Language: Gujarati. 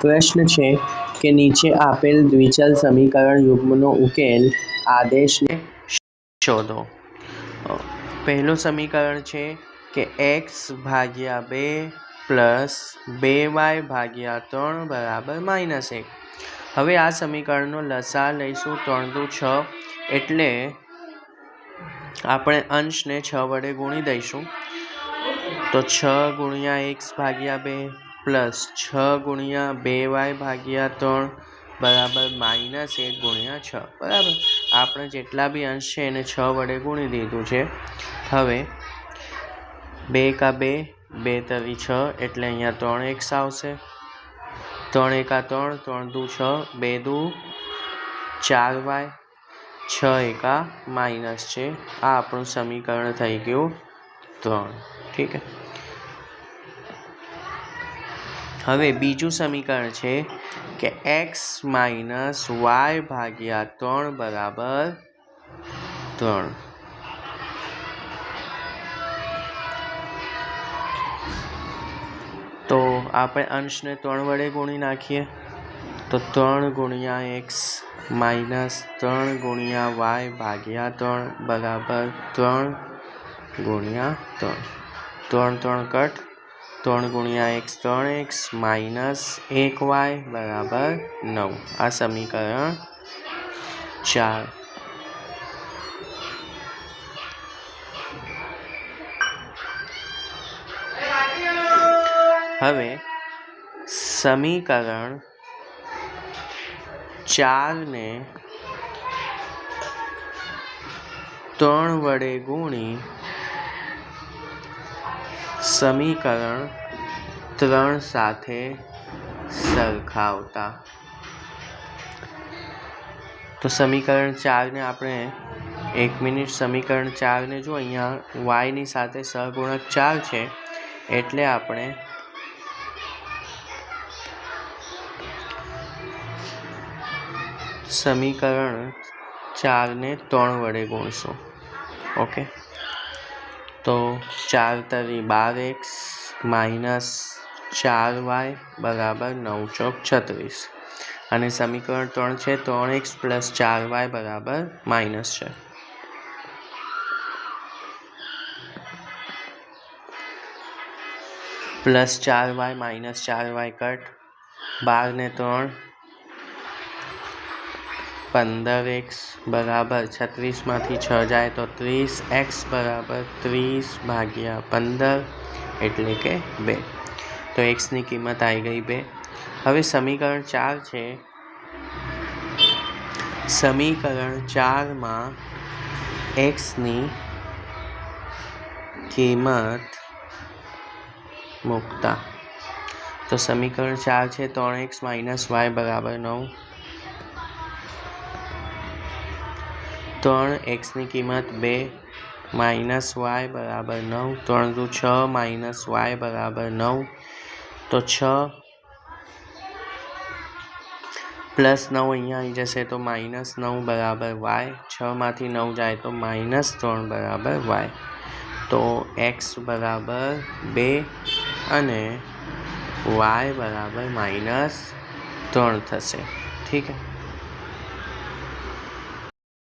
પ્રશ્ન છે કે નીચે આપેલ દ્વિચલ સમીકરણ યુગ્મનો ઉકેલ આદેશને શોધો। પહેલું સમીકરણ છે કે x/2 પ્લસ 2y/3 બરાબર -1। હવે આ સમીકરણનો લસા લઈશું 3 દુ 6, એટલે આપણે અંશને 6 વડે ગુણી દઈશું। તો 6 × x/2 પ્લસ 6 × 2y/3 બરાબર -1 × 6 બરાબર। આપણે જેટલા બી અંશ છે એને 6 વડે ગુણી દીધું છે। હવે 2 × 2 2 તરી 6, એટલે અહીંયા 3x આવશે। 3 × 3 3 દુ 6, 2 દુ 4y, 6 × છે। આ આપણું સમીકરણ થઈ ગયું 3। ઠીક છે। હવે બીજું સમીકરણ છે કે x - y/3 બરાબર 3। તો આપણે અંશને 3 વડે ગુણી નાખીએ। તો 3 × x - 3 × y/3 બરાબર 3 × 3। 3 3 કટ, 3 × x 3x -1y બરાબર 9। આ સમીકરણ 4। હવે સમીકરણ 4 ને 3 વડે ગુણી સમીકરણ 3 સાથે સરખાવતા। તો સમીકરણ 4 ને આપણે 1 મિનિટ, સમીકરણ 4 ને જો અહીંયા y ની સાથે સહગુણક 4 છે, એટલે આપણે સમીકરણ 4 ને 3 વડે ગુણશું। ઓકે, તો 4 તરી 12x -4y બરાબર 9 ચોક 36। અને સમીકરણ 3 છે 3x + 4y બરાબર - છે। +4y -4y કટ, 12 ને 3 15x બરાબર 36 માંથી 6 જાય તો 30x બરાબર 30/15 એટલે કે 2। તો x ની કિંમત આવી ગઈ 2। હવે સમીકરણ 4 છે, સમીકરણ 4 માં x ની કિંમત મૂકતા। તો સમીકરણ 4 છે 3x - y બરાબર 9। 3x ની કિંમત 2 -y બરાબર 9। 3 દુ 6 -y બરાબર 9। તો 6 +9 અહીંયા આવી જશે તો -9 બરાબર y। 6 માંથી 9 જાય તો -3 બરાબર y। તો x બરાબર 2 અને y બરાબર -3 થશે। ઠીક છે।